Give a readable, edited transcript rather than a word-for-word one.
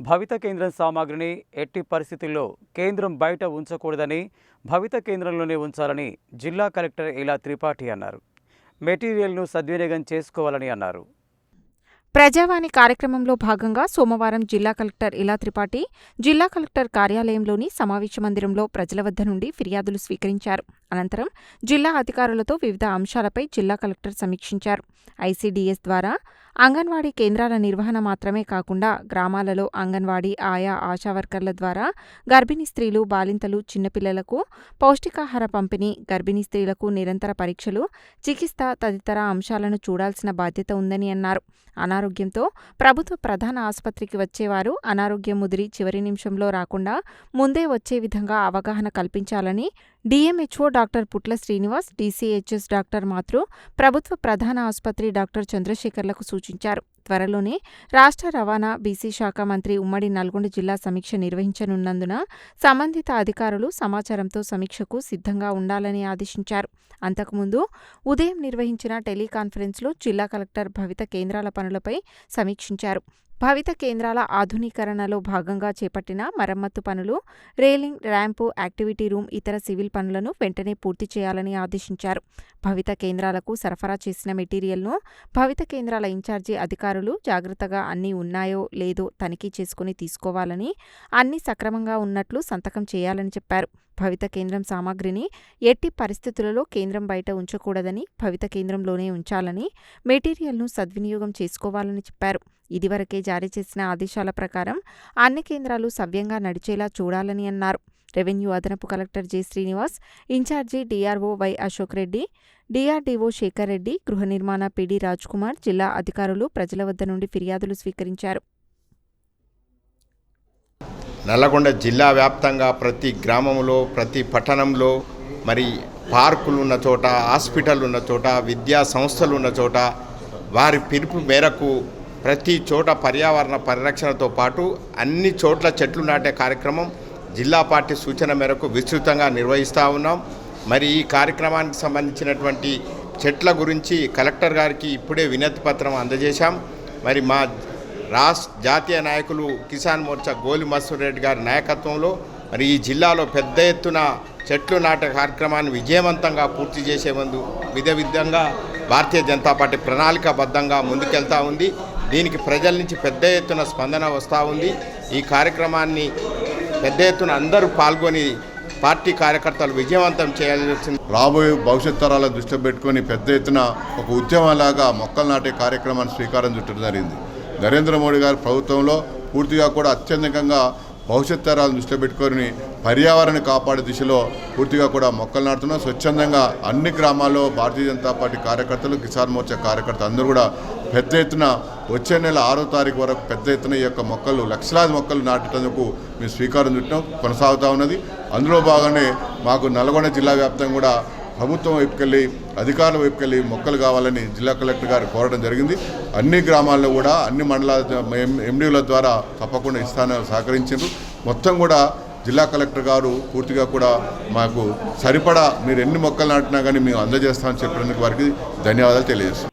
భవిత కేంద్రం సామాగ్రిని ఎట్టి పరిస్థితుల్లో కేంద్రం బయట ఉంచకూడదని, భవిత కేంద్రంలోనే ఉంచాలని జిల్లా కలెక్టర్ ఇలా త్రిపాఠి అన్నారు. మెటీరియల్ను సద్వినియోగం చేసుకోవాలని అన్నారు. ప్రజావాణి కార్యక్రమంలో భాగంగా సోమవారం జిల్లా కలెక్టర్ ఇలా త్రిపాఠి జిల్లా కలెక్టర్ కార్యాలయంలోని సమావేశ మందిరంలో ప్రజల వద్ద నుండి ఫిర్యాదులు స్వీకరించారు. అనంతరం జిల్లా అధికారులతో వివిధ అంశాలపై జిల్లా కలెక్టర్ సమీక్షించారు. ఐసీడీఎస్ ద్వారా అంగన్వాడీ కేంద్రాల నిర్వహణ మాత్రమే కాకుండా గ్రామాలలో అంగన్వాడీ ఆయా ఆశా వర్కర్ల ద్వారా గర్భిణీ స్త్రీలు, బాలింతలు, చిన్నపిల్లలకు పౌష్టికాహార పంపిణీ, గర్భిణీ స్త్రీలకు నిరంతర పరీక్షలు, చికిత్స తదితర అంశాలను చూడాల్సిన బాధ్యత ఉందని అన్నారు. అనారోగ్యంతో ప్రభుత్వ ప్రధాన ఆసుపత్రికి వచ్చేవారు అనారోగ్యం ముదిరి చివరి నిమిషంలో రాకుండా ముందే వచ్చే విధంగా అవగాహన కల్పించాలని DMHO doctor Putla Srinivas, DCHS doctor Matru, ప్రభుత్వ ప్రధాన ఆసుపత్రి డాక్టర్ చంద్రశేఖర్లకు సూచించారు. త్వరలోనే రాష్ట్ర రవాణా, బీసీ శాఖ మంత్రి ఉమ్మడి నల్గొండ జిల్లా సమీక్ష నిర్వహించనున్నందున సంబంధిత అధికారులు సమాచారంతో సమీక్షకు సిద్ధంగా ఉండాలని ఆదేశించారు. అంతకుముందు ఉదయం నిర్వహించిన టెలికాన్ఫరెన్స్లో జిల్లా కలెక్టర్ భవిత కేంద్రాల పనులపై సమీక్షించారు. భవిత కేంద్రాల ఆధునీకరణలో భాగంగా చేపట్టిన మరమ్మతు పనులు, రేలింగ్, ర్యాంపు, యాక్టివిటీ రూమ్, ఇతర సివిల్ పనులను వెంటనే పూర్తి చేయాలని ఆదేశించారు. భవిత కేంద్రాలకు సరఫరా చేసిన మెటీరియల్ను భవిత కేంద్రాల ఇన్ఛార్జి అధికారులు జాగ్రత్తగా అన్నీ ఉన్నాయో లేదో తనిఖీ చేసుకుని తీసుకోవాలని, అన్నీ సక్రమంగా ఉన్నట్లు సంతకం చేయాలని చెప్పారు. భవిత కేంద్రం సామాగ్రిని ఎట్టి పరిస్థితులలో కేంద్రం బయట ఉంచకూడదని, భవిత కేంద్రంలోనే ఉంచాలని, మెటీరియల్ను సద్వినియోగం చేసుకోవాలని చెప్పారు. ఇదివరకే జారీ చేసిన ఆదేశాల ప్రకారం అన్ని కేంద్రాలు సవ్యంగా నడిచేలా చూడాలని అన్నారు. రెవెన్యూ అదనపు collector J Srinivas, incharge DRO Y Ashok Reddy, DRDO Shekhar Reddy, గృహ నిర్మాణ పిడి రాజ్ కుమార్, జిల్లా అధికారులు ప్రజల వద్ద నుండి ఫిర్యాదులు స్వీకరించారు. నల్లగొండ జిల్లా వ్యాప్తంగా ప్రతి గ్రామంలో, ప్రతి పట్టణంలో, మరి పార్కులు ఉన్న చోట, హాస్పిటల్ ఉన్న చోట, విద్యా సంస్థలు ఉన్న చోట వారి పిలుపు మేరకు ప్రతి చోట పర్యావరణ పరిరక్షణతో పాటు అన్ని చోట్ల చెట్లు నాటే కార్యక్రమం జిల్లా పార్టీ సూచన మేరకు విస్తృతంగా నిర్వహిస్తూ ఉన్నాం. మరి ఈ కార్యక్రమానికి సంబంధించినటువంటి చెట్ల గురించి కలెక్టర్ గారికి ఇప్పుడే వినతి పత్రం అందజేశాం. మరి మా జాతీయ నాయకులు కిసాన్ మోర్చా గోలి మసూర్ రెడ్డి గారి నాయకత్వంలో మరి ఈ జిల్లాలో పెద్ద ఎత్తున చెట్లు నాటే కార్యక్రమాన్ని విజయవంతంగా పూర్తి చేసే విధంగా భారతీయ జనతా పార్టీ ప్రణాళికాబద్ధంగా ముందుకెళ్తూ ఉంది. దీనికి ప్రజల నుంచి పెద్ద ఎత్తున స్పందన వస్తూ ఉంది. ఈ కార్యక్రమాన్ని పెద్ద ఎత్తున అందరూ పాల్గొని పార్టీ కార్యకర్తలు విజయవంతం చేయాల్సింది. రాబోయే భవిష్యత్ తరాల దృష్టి పెట్టుకొని పెద్ద ఎత్తున ఒక ఉద్యమంలాగా మొక్కలు నాటే కార్యక్రమాన్ని శ్రీకారం చుట్టడం జరిగింది. నరేంద్ర మోడీ గారి ప్రభుత్వంలో పూర్తిగా కూడా అత్యధికంగా భవిష్యత్ తరాలను దృష్టిలో పెట్టుకొని పర్యావరణాన్ని కాపాడే దిశలో పూర్తిగా కూడా మొక్కలు నాటుతున్నాం. స్వచ్ఛందంగా అన్ని గ్రామాల్లో భారతీయ జనతా పార్టీ కార్యకర్తలు, కిసాన్ మోర్చా కార్యకర్తలు అందరూ కూడా పెద్ద ఎత్తున వచ్చే నెల 6వ తారీఖు వరకు పెద్ద ఎత్తున ఈ యొక్క మొక్కలు, లక్షలాది మొక్కలు నాటేందుకు మేము శ్రీకారం చుట్టాం, కొనసాగుతూ ఉన్నది. అందులో భాగంగానే మాకు నల్గొండ జిల్లా వ్యాప్తంగా కూడా ప్రభుత్వం వైపుకెళ్ళి, అధికారుల వైపుకెళ్ళి మొక్కలు కావాలని జిల్లా కలెక్టర్ గారు కోరడం జరిగింది. అన్ని గ్రామాల్లో కూడా అన్ని మండలాల ఎండీల ద్వారా తప్పకుండా ఇస్తానని సహకరించారు. మొత్తం కూడా జిల్లా కలెక్టర్ గారు పూర్తిగా కూడా మాకు సరిపడా మీరు ఎన్ని మొక్కలు నాటినా కానీ మేము అందజేస్తామని చెప్పినందుకు వారికి ధన్యవాదాలు తెలియజేస్తాం.